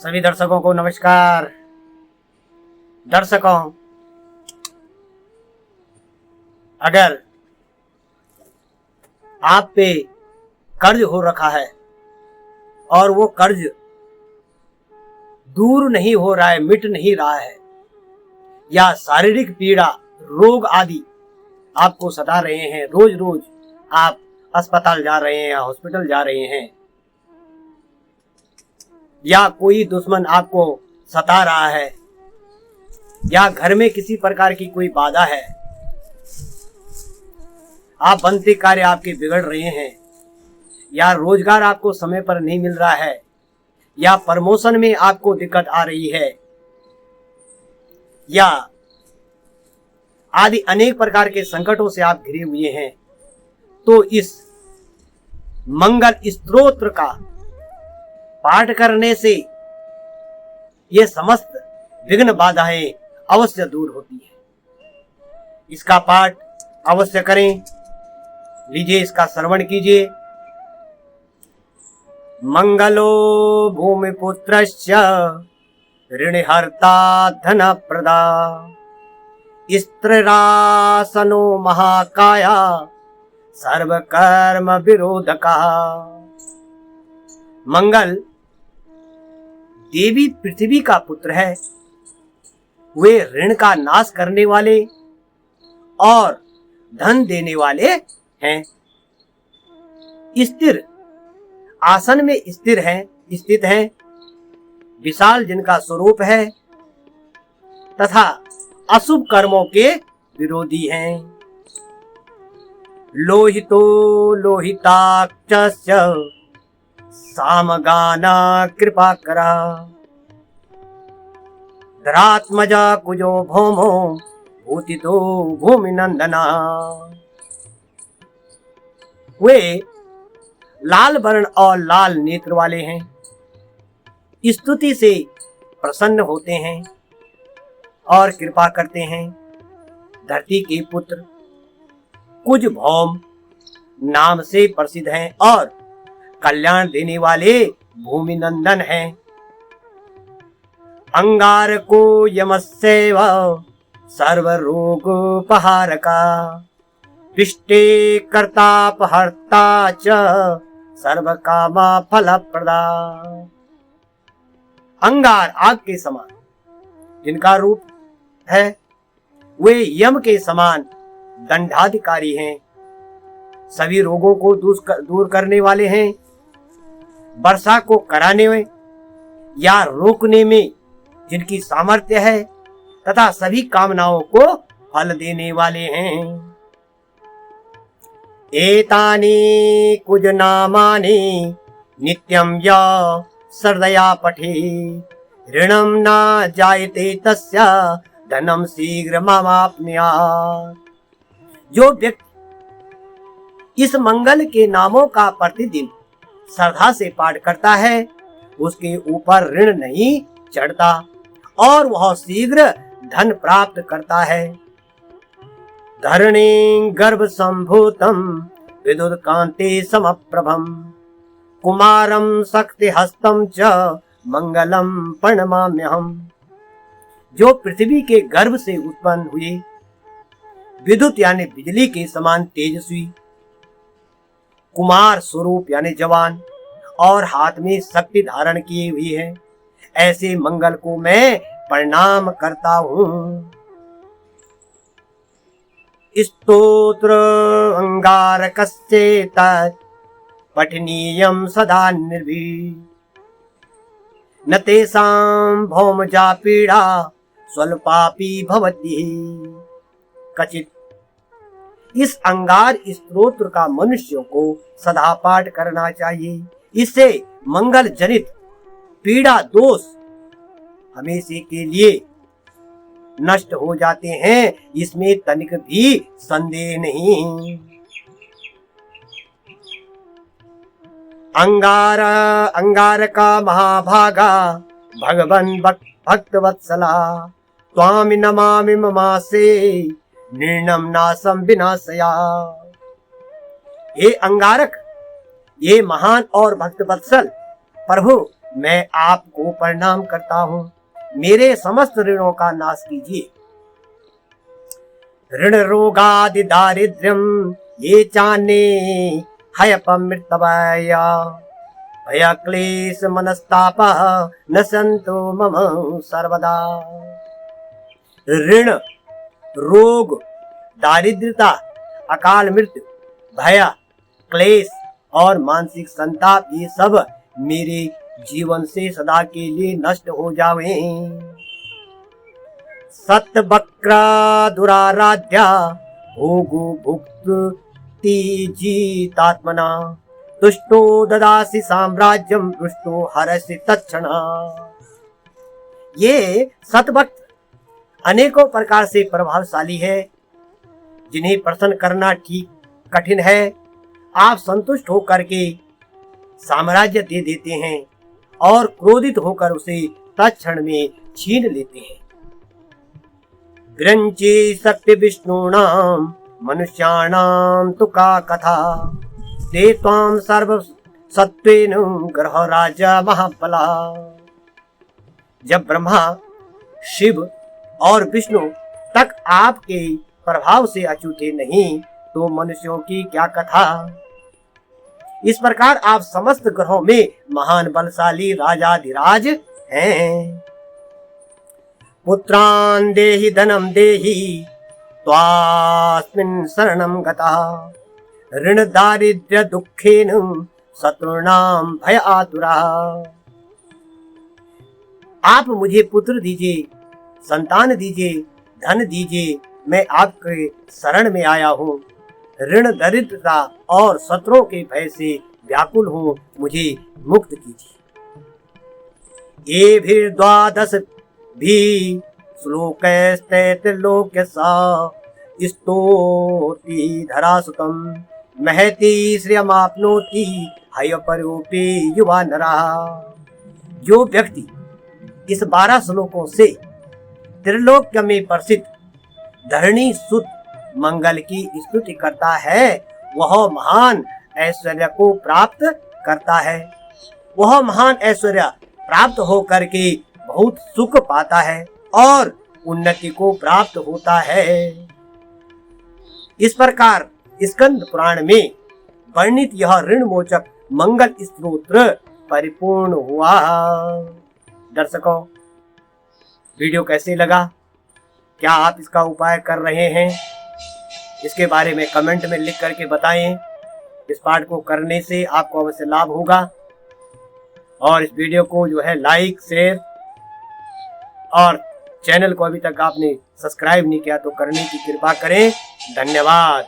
सभी दर्शकों को नमस्कार। दर्शकों, अगर आप पे कर्ज हो रखा है और वो कर्ज दूर नहीं हो रहा है, मिट नहीं रहा है, या शारीरिक पीड़ा, रोग आदि आपको सता रहे हैं, रोज रोज आप अस्पताल जा रहे हैं या हॉस्पिटल जा रहे हैं, या कोई दुश्मन आपको सता रहा है, या घर में किसी प्रकार की कोई बाधा है, आप बनते कार्य आपके बिगड़ रहे हैं, या रोजगार आपको समय पर नहीं मिल रहा है, या प्रमोशन में आपको दिक्कत आ रही है, या आदि अनेक प्रकार के संकटों से आप घिरे हुए हैं, तो इस मंगल स्तोत्र का पाठ करने से ये समस्त विघ्न बाधाएं अवश्य दूर होती है। इसका पाठ अवश्य करें। लीजिए, इसका श्रवण कीजिए। मंगलो भूमिपुत्रस्य ऋणहर्ता धनप्रदा स्त्रीरासनो महाकाया सर्वकर्म विरोधका। मंगल देवी पृथ्वी का पुत्र है। वे ऋण का नाश करने वाले और धन देने वाले हैं। स्थिर आसन में स्थित हैं, विशाल जिनका स्वरूप है तथा अशुभ कर्मों के विरोधी हैं। लोहितो लोहिताक्षस्य सामगाना कृपा करा धरात्मजा कुजो भौमो भूतितो भूमि नंदना। वे लाल वर्ण और लाल नेत्र वाले हैं, स्तुति से प्रसन्न होते हैं और कृपा करते हैं। धरती के पुत्र कुज भौम नाम से प्रसिद्ध हैं और कल्याण देने वाले भूमि नंदन हैं। अंगारको यमस्यैव सर्वरोगोपहारका पिष्टे कर्तापहर्ता च सर्वकामा फलप्रदा। अंगार आग के समान जिनका रूप है, वे यम के समान दंडाधिकारी हैं, सभी रोगों को दूर करने वाले हैं, वर्षा को कराने में या रोकने में जिनकी सामर्थ्य है तथा सभी कामनाओं को फल देने वाले हैं। एतानि कुज नामानि नित्यं या श्रद्धया पठे ऋणं न जायते तस्य धनम शीघ्रमाप्नुयात्। जो व्यक्ति इस मंगल के नामों का प्रतिदिन श्रद्धा से पाठ करता है, उसके ऊपर ऋण नहीं चढ़ता और वह शीघ्र धन प्राप्त करता है। धरणी गर्भ संभूतम विद्युत कांति समप्रभम कुमारम शक्ति हस्तम च मंगलम प्रणमाम्यहम। जो पृथ्वी के गर्भ से उत्पन्न हुए, विद्युत यानी बिजली के समान तेजस्वी, कुमार स्वरूप यानी जवान, और हाथ में शक्ति धारण किए हुए हैं, ऐसे मंगल को मैं प्रणाम करता हूँ। स्तोत्र अंगारकस्य तत् पठनीयं सदा निर्भीक न तेषां भौमजा पीड़ा स्वल्पापि भवति कचित। इस अंगार स्तोत्र का मनुष्यों को सदा पाठ करना चाहिए। इससे मंगल जनित पीड़ा दोष हमेशा के लिए नष्ट हो जाते हैं, इसमें तनिक भी संदेह नहीं। अंगार का महाभागा भगवन भक्त वत्सला त्वामि नमामि ममासे निर्णम नासम विनाशया। हे अंगारक, ये महान और भक्त वत्सल प्रभु मैं आपको प्रणाम करता हूँ। मेरे समस्त ऋणों का नाश कीजिए। ऋण रोगादि दारिद्र्यम ये चाने हयपमृतवया भय क्लेश मनस्ताप न संतो मम सर्वदा। ऋण, रोग, दारिद्रता, अकाल मृत्यु, भय, क्लेश और मानसिक संताप ये सब मेरे जीवन से सदा के लिए नष्ट हो जावे। सतवक्र दुराराध्या भोगो भुक्ति जीतात्मना तुष्टो ददासि साम्राज्यम दुष्टो हरसि तत्क्षणा। ये सतभक्त अनेकों प्रकार से प्रभावशाली है, जिन्हें प्रसन्न करना ठीक कठिन है। आप संतुष्ट होकर के साम्राज्य दे देते हैं और क्रोधित होकर उसे तत्क्षण में छीन लेते हैं। ग्रंची शक्ति विष्णुनाम मनुष्याणाम तु का कथा ते त्वां सर्व सत्वेन ग्रह राजा महाबला। जब ब्रह्मा, शिव और विष्णु तक आपके प्रभाव से अछूते नहीं तो मनुष्यों की क्या कथा। इस प्रकार आप समस्त ग्रहों में महान बलशाली राजाधिराज हैं। पुत्रान देहि धनम देहि त्वास्मिन् शरणं गता ऋण दारिद्र्य दुखेन शत्रुणाम भय आतुरा। आप मुझे पुत्र दीजिए, संतान दीजिए, धन दीजिए, मैं आपके शरण में आया हूँ। ऋण दरिद्रता और शत्रुओं के भय से व्याकुल हूँ, मुझे मुक्त कीजिए। ये भी द्वादश भी श्लोकैस्त्रैलोक्य सा स्तोति धरासुतम महति श्रियमाप्नोति हय परोपि युवा नरा। जो व्यक्ति इस 12 श्लोकों से त्रिलोक्य में प्रसिद्ध धरणी सुत मंगल की स्तुति करता है, वह महान ऐश्वर्य को प्राप्त करता है। वह महान ऐश्वर्य प्राप्त होकर के बहुत सुख पाता है और उन्नति को प्राप्त होता है। इस प्रकार स्कंद पुराण में वर्णित यह ऋण मोचक मंगल स्तोत्र परिपूर्ण हुआ। दर्शकों, वीडियो कैसे लगा? क्या आप इसका उपाय कर रहे हैं? इसके बारे में कमेंट में लिख करके बताएं। इस पाठ को करने से आपको अवश्य लाभ होगा। और इस वीडियो को जो है लाइक, शेयर और चैनल को अभी तक आपने सब्सक्राइब नहीं किया तो करने की कृपा करें। धन्यवाद।